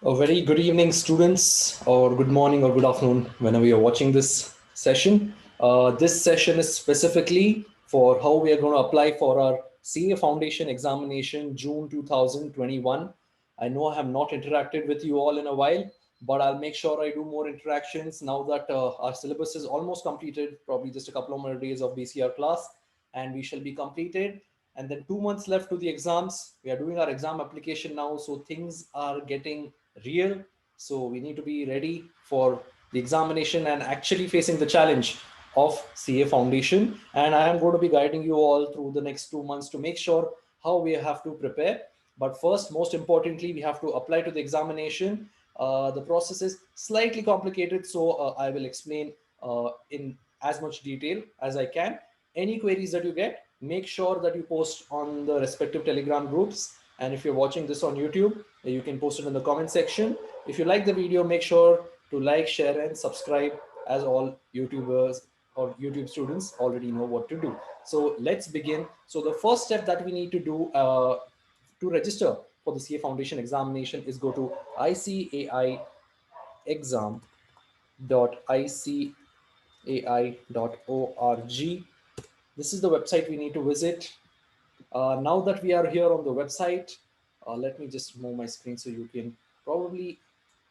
A very good evening, students, or good morning or good afternoon, whenever you're watching this session. This session is specifically for how we are going to apply for our CA Foundation examination June 2021. I know I have not interacted with you all in a while, but I'll make sure I do more interactions now that our syllabus is almost completed, probably just a couple of more days of BCR class, and we shall be completed. And then 2 months left to the exams. We are doing our exam application now, so things are getting real. So we need to be ready for the examination and actually facing the challenge of CA Foundation. And I am going to be guiding you all through the next 2 months to make sure how we have to prepare. But first, most importantly, we have to apply to the examination. The process is slightly complicated, so I will explain in as much detail as I can. Any queries that you get, make sure that you post on the respective Telegram groups. And if you're watching this on YouTube, you can post it in the comment section. If you like the video, make sure to like, share, and subscribe, as all YouTubers or YouTube students already know what to do. So let's begin. So the first step that we need to do to register for the CA Foundation examination is go to icaexam.icai.org. This is the website we need to visit. Now that we are here on the website, let me just move my screen so you can probably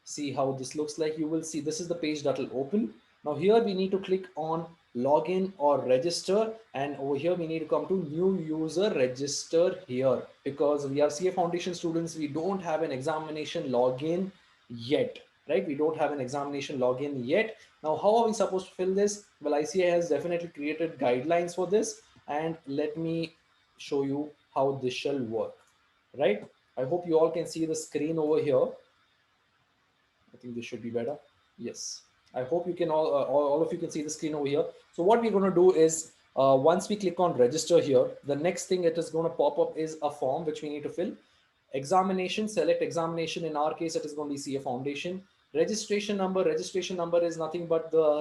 see how this looks like. You will see this is the page that will open. Now here we need to click on login or register, and over here we need to come to new user register here, because we are CA Foundation students. We don't have an examination login yet, right? We don't have an examination login yet. Now how are we supposed to fill this? Well, ICAI has definitely created guidelines for this, and let me show you how this shall work, right? I hope you all can see the screen over here. I think this should be better. Yes. I hope you can all of you can see the screen over here. So what we're going to do is once we click on register here, the next thing it is going to pop up is a form which we need to fill. Examination, select examination. In our case, it is going to be CA Foundation. Registration number is nothing but the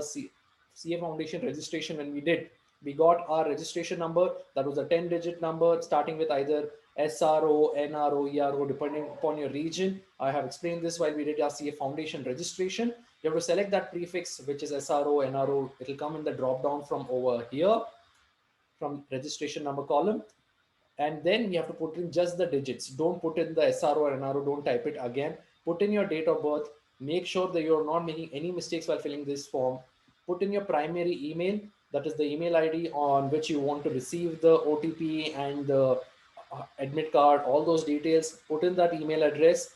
CA Foundation registration. When we did, we got our registration number. That was a 10-digit number starting with either SRO, NRO, ERO, depending upon your region. I have explained this while we did our CA Foundation registration. You have to select that prefix, which is SRO, NRO. It will come in the drop down from over here, from registration number column. And then we have to put in just the digits. Don't put in the SRO or NRO. Don't type it again. Put in your date of birth. Make sure that you're not making any mistakes while filling this form. Put in your primary email. That is the email ID on which you want to receive the OTP and the admit card, all those details. Put in that email address.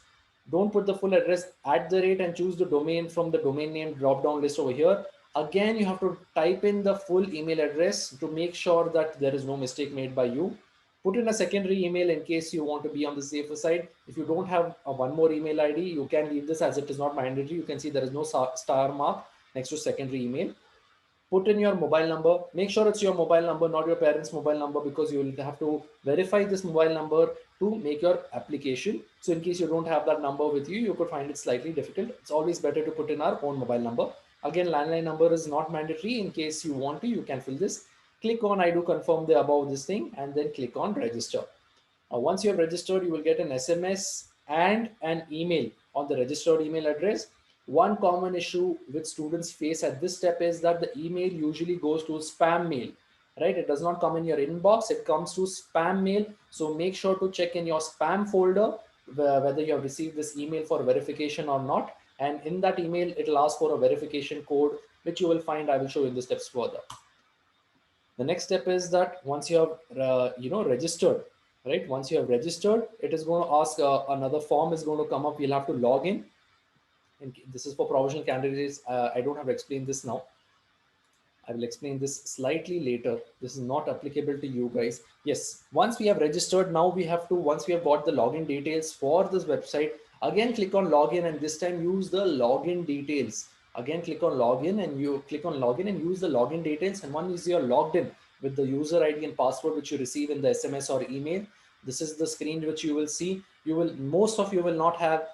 Don't put the full address at the rate and choose the domain from the domain name drop down list over here. Again, you have to type in the full email address to make sure that there is no mistake made by you. Put in a secondary email in case you want to be on the safer side. If you don't have one more email ID, you can leave this as it is not mandatory. You can see there is no star mark next to secondary email. Put in your mobile number. Make sure it's your mobile number, not your parents' mobile number, because you will have to verify this mobile number to make your application. So in case you don't have that number with you, you could find it slightly difficult. It's always better to put in our own mobile number. Again, landline number is not mandatory. In case you want to, you can fill this. Click on I do confirm the above this thing, and then click on register. Once you have registered, you will get an SMS and an email on the registered email address. One common issue which students face at this step is that the email usually goes to spam mail, right? It does not come in your inbox, it comes to spam mail. So make sure to check in your spam folder whether you have received this email for verification or not. And in that email, it'll ask for a verification code, which you will find. I will show you the steps further. The next step is that once you have registered, right? Once you have registered, it is going to ask another form is going to come up. You'll have to log in. And this is for provisional candidates. I don't have to explain this now. I will explain this slightly later. This is not applicable to you guys. Yes, once we have registered, now we have to, once we have got the login details for this website, again click on login, and this time use the login details. Again click on login, and you click on login and use the login details. And once you're logged in with the user ID and password which you receive in the SMS or email, this is the screen which you will see. Most of you will not have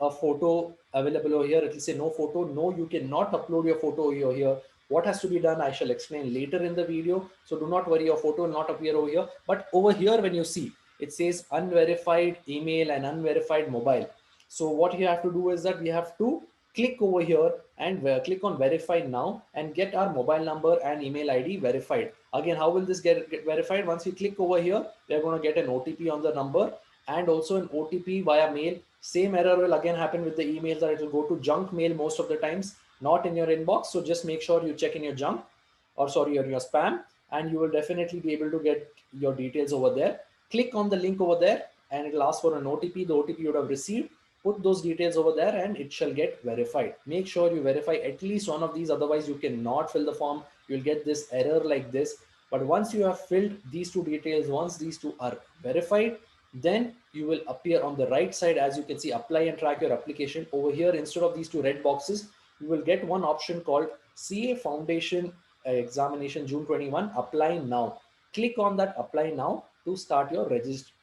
a photo available over here. It will say no photo. No, you cannot upload your photo over here. What has to be done, I shall explain later in the video. So do not worry, your photo will not appear over here. But over here, when you see, it says unverified email and unverified mobile. So what you have to do is that we have to click over here and click on verify now and get our mobile number and email ID verified. Again, how will this get verified? Once we click over here, we're going to get an OTP on the number and also an OTP via mail. Same error will again happen with the email, that it will go to junk mail most of the times, not in your inbox. So just make sure you check in your junk, or sorry, your spam, and you will definitely be able to get your details over there. Click on the link over there and it will ask for an OTP. The OTP you would have received, put those details over there and it shall get verified. Make sure you verify at least one of these, otherwise you cannot fill the form. You'll get this error like this. But once you have filled these two details, once these two are verified, then you will appear on the right side. As you can see, apply and track your application. Over here, instead of these two red boxes, you will get one option called CA Foundation Examination June 21, apply now. Click on that apply now to start your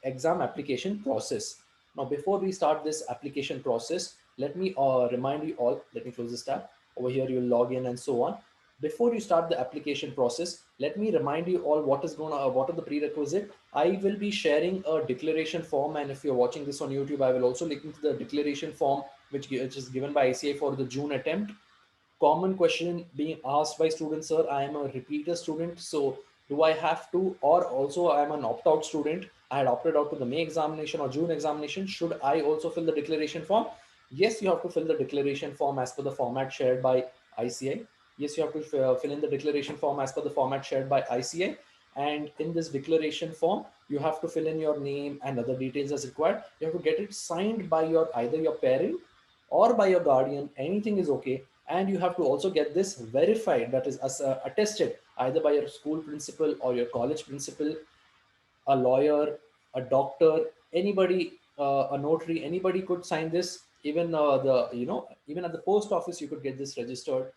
exam application process. Now, before we start this application process, let me remind you all, let me close this tab. Over here, you'll log in and so on. Before you start the application process, let me remind you all what are the prerequisite. I will be sharing a declaration form, and if you're watching this on YouTube, I will also link to the declaration form which is given by ICA for the June attempt. Common question being asked by students: sir, I am a repeater student, so do I have to, or also I am an opt-out student, I had opted out to the May examination or June examination, should I also fill the declaration form? Yes, you have to fill the declaration form as per the format shared by ICA. Yes, you have to fill in the declaration form as per the format shared by ICA. And in this declaration form, you have to fill in your name and other details as required. You have to get it signed by either your parent or by your guardian. Anything is okay. And you have to also get this verified, that is attested either by your school principal or your college principal, a lawyer, a doctor, anybody, a notary, anybody could sign this. Even even at the post office you could get this registered,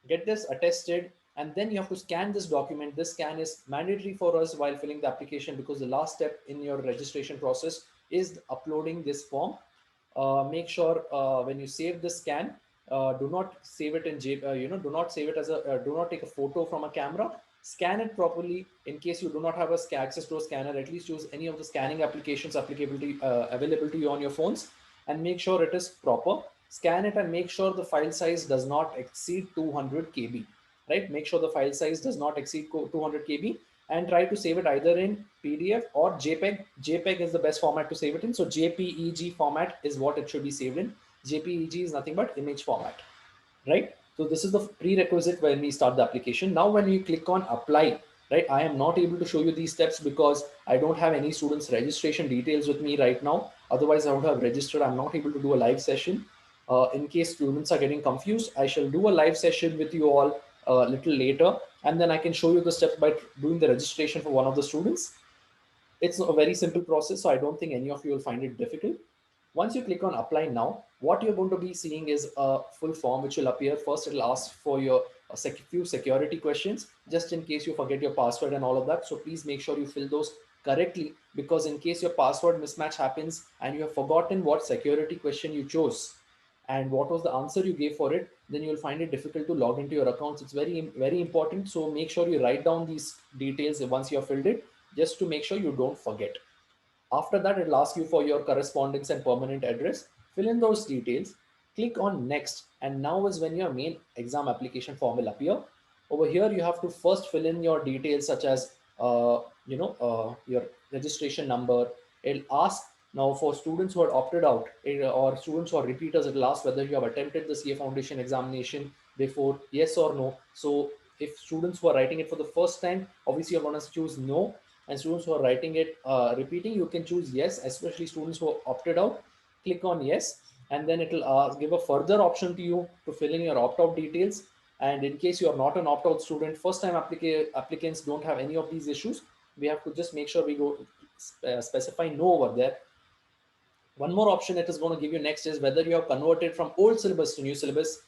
get this attested, and then you have to scan this document. This scan is mandatory for us while filling the application, because the last step in your registration process is uploading this form. Make sure when you save the scan, do not save it in do not save it as do not take a photo from a camera. Scan it properly. In case you do not have access to a scanner, at least use any of the scanning applications available to you on your phones, and make sure it is proper. Scan it and make sure the file size does not exceed 200 KB, right? Make sure the file size does not exceed 200 KB, and try to save it either in PDF or JPEG. JPEG is the best format to save it in. So JPEG format is what it should be saved in. JPEG is nothing but image format, right? So this is the prerequisite when we start the application. Now, when you click on apply, right, I am not able to show you these steps because I don't have any students registration details with me right now. Otherwise I would have registered. I'm not able to do a live session. In case students are getting confused, I shall do a live session with you all a little later, and then I can show you the steps by doing the registration for one of the students. It's a very simple process, so I don't think any of you will find it difficult. Once you click on apply now, what you're going to be seeing is a full form which will appear. First, it'll ask for your few security questions, just in case you forget your password and all of that. So please make sure you fill those correctly, because in case your password mismatch happens and you have forgotten what security question you chose and what was the answer you gave for it, then you'll find it difficult to log into your accounts. It's very important. So make sure you write down these details once you have filled it, just to make sure you don't forget. After that, it'll ask you for your correspondence and permanent address. Fill in those details, click on next, and now is when your main exam application form will appear. Over here, you have to first fill in your details, such as your registration number. It'll ask now for students who are opted out, or students who are repeaters. It'll ask whether you have attempted the CA Foundation examination before, yes or no. So if students who are writing it for the first time, obviously you're going to choose no, and students who are writing it repeating, you can choose yes. Especially students who are opted out, click on yes, and then it will give a further option to you to fill in your opt-out details. And in case you are not an opt-out student, first time applicants don't have any of these issues. We have to just make sure we go specify no over there. One more option it is going to give you next is whether you have converted from old syllabus to new syllabus.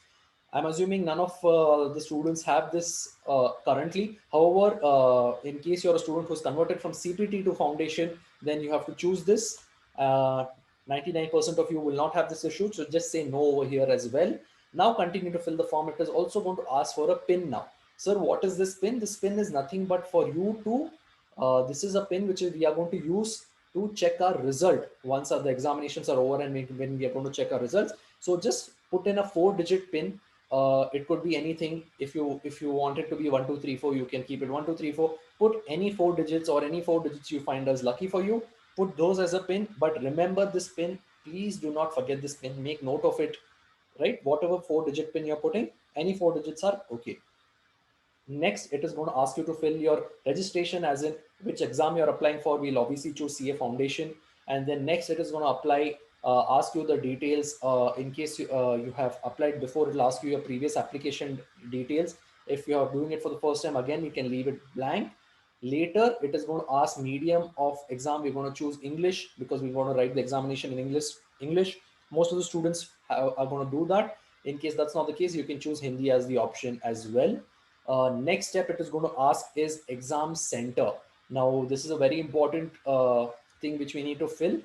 I'm assuming none of the students have this currently. However, in case you're a student who's converted from CPT to foundation, then you have to choose this. 99% of you will not have this issue, so just say no over here as well. Now continue to fill the form. It is also going to ask for a pin now. Sir, what is this pin? This pin is nothing but for you to, this is a pin which we are going to use to check our result once the examinations are over and when we are going to check our results. So just put in a 4-digit pin. It could be anything. If you want it to be 1234, you can keep it 1234. Put any 4 digits or any 4 digits you find as lucky for you. Put those as a pin, but remember this pin. Please do not forget this pin. Make note of it, right? Whatever 4-digit pin you're putting, any 4 digits are okay. Next, it is going to ask you to fill your registration, as in which exam you're applying for. We'll obviously choose CA Foundation. And then next, it is going to ask you the details. In case you have applied before, it'll ask you your previous application details. If you are doing it for the first time, again, you can leave it blank. Later, it is going to ask medium of exam. We're going to choose English because we want to write the examination in English. Most of the students are going to do that. In case that's not the case, you can choose Hindi as the option as well. Next step it is going to ask is exam center. Now this is a very important thing which we need to fill.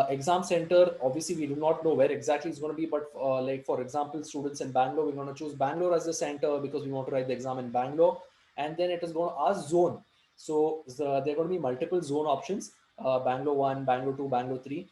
Exam center, obviously we do not know where exactly it's going to be, but like for example, students in Bangalore, we're going to choose Bangalore as the center because we want to write the exam in Bangalore. And then it is going to ask zone. So there are going to be multiple zone options, Bangalore 1, Bangalore 2, Bangalore 3.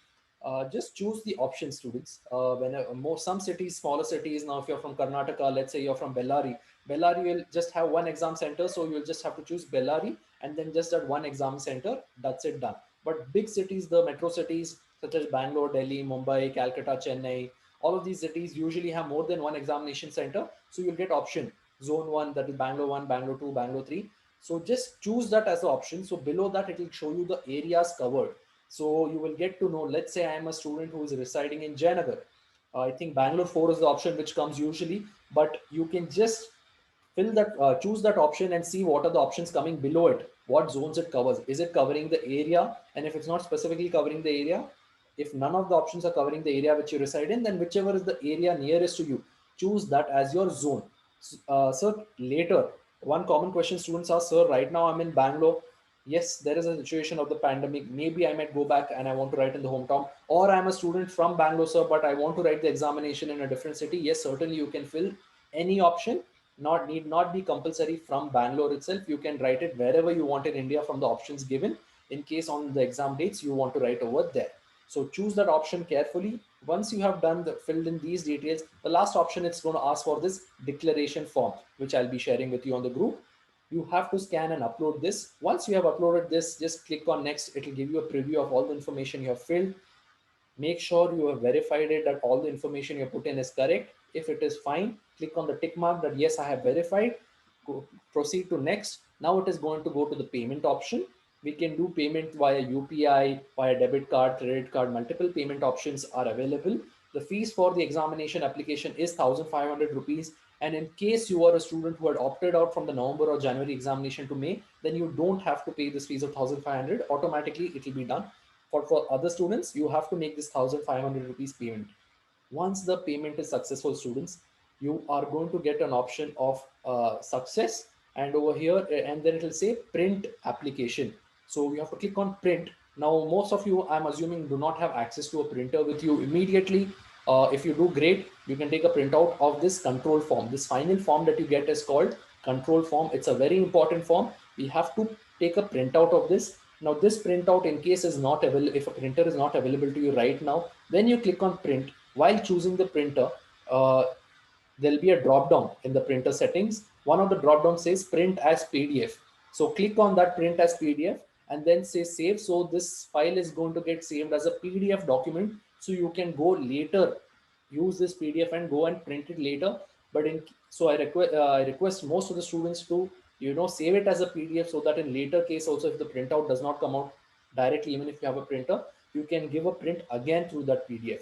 Just choose the option, students. Some cities, smaller cities, now if you're from Karnataka, let's say you're from Bellary will just have one exam center, so you'll just have to choose Bellary and then just that one exam center. That's it, done. But big cities, the metro cities such as Bangalore, Delhi, Mumbai, Calcutta, Chennai, all of these cities usually have more than one examination center. So you'll get option zone 1, that is Bangalore 1, Bangalore 2, Bangalore 3. So just choose that as the option. So below that, it will show you the areas covered. So you will get to know, let's say I am a student who is residing in Jayanagar. I think Bangalore 4 is the option which comes usually, but you can just fill that, choose that option and see what are the options coming below it, what zones it covers. Is it covering the area? And if it's not specifically covering the area, if none of the options are covering the area which you reside in, then whichever is the area nearest to you, choose that as your zone. Sir, later one common question students ask, sir, right now I'm in Bangalore. Yes, there is a situation of the pandemic. Maybe I might go back and I want to write in the hometown, or I'm a student from Bangalore, sir, but I want to write the examination in a different city. Yes, certainly you can fill any option. Need not be compulsory from Bangalore itself. You can write it wherever you want in India from the options given, in case on the exam dates you want to write over there. So choose that option carefully. Once you have filled in these details, the last option it's going to ask for this declaration form, which I'll be sharing with you on the group. You have to scan and upload this. Once you have uploaded this, just click on next. It will give you a preview of all the information you have filled. Make sure you have verified it, that all the information you put in is correct. If it is fine, click on the tick mark that yes, I have verified. Proceed to next. Now it is going to go to the payment option. We can do payment via UPI, via debit card, credit card. Multiple payment options are available. The fees for the examination application is 1,500 rupees. And in case you are a student who had opted out from the November or January examination to May, then you don't have to pay this fees of 1,500. Automatically, it will be done. For other students, you have to make this 1,500 rupees payment. Once the payment is successful, students, you are going to get an option of success, and over here, and then it will say print application. So you have to click on print. Now most of you, I'm assuming, do not have access to a printer with you immediately. If you do, great, you can take a printout of this control form. This final form that you get is called control form. It's a very important form. We have to take a printout of this. Now this printout, in case is not available, if a printer is not available to you right now, then you click on print. While choosing the printer, there'll be a drop down in the printer settings. One of the drop down says print as PDF. So click on that print as PDF and then say save. So this file is going to get saved as a PDF document. So you can go later, use this PDF and go and print it later. But I request most of the students to save it as a PDF, so that in later case also, if the printout does not come out directly, even if you have a printer, you can give a print again through that PDF.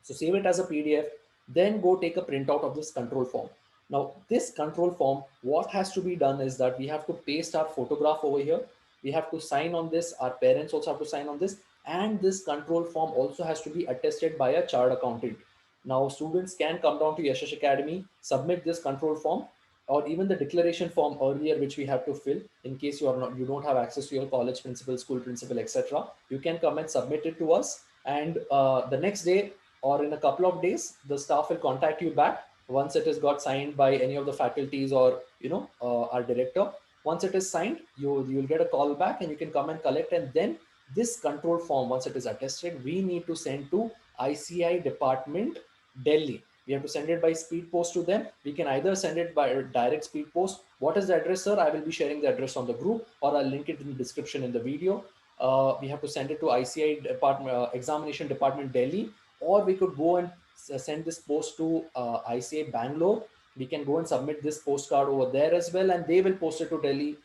So save it as a PDF, then go take a printout of this control form. Now this control form, what has to be done is that we have to paste our photograph over here. We have to sign on this. Our parents also have to sign on this. And this control form also has to be attested by a chartered accountant. Now students can come down to Yashash Academy, submit this control form, or even the declaration form earlier, which we have to fill in case you don't have access to your college principal, school principal, etc. You can come and submit it to us. And the next day or in a couple of days, the staff will contact you back once it has got signed by any of the faculties or our director. Once it is signed, you'll get a call back and you can come and collect, and then This control form, once it is attested, we need to send to ICI department, Delhi. We have to send it by speed post to them. We can either send it by direct speed post. What is the address, sir? I will be sharing the address on the group, or I'll link it in the description in the video. We have to send it to ICI department, examination department, Delhi, or we could go and send this post to ICI Bangalore. We can go and submit this postcard over there as well, and they will post it to Delhi.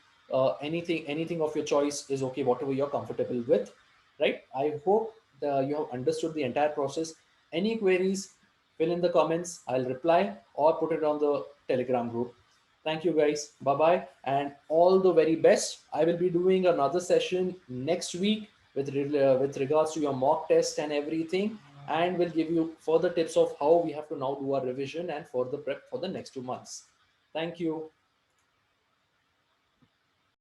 Anything of your choice is okay, whatever you're comfortable with, right? I hope you have understood the entire process. Any queries, fill in the comments, I'll reply, or put it on the Telegram group. Thank you guys, bye bye, and all the very best. I will be doing another session next week with regards to your mock test and everything, and will give you further tips of how we have to now do our revision and further prep for the next 2 months. Thank you.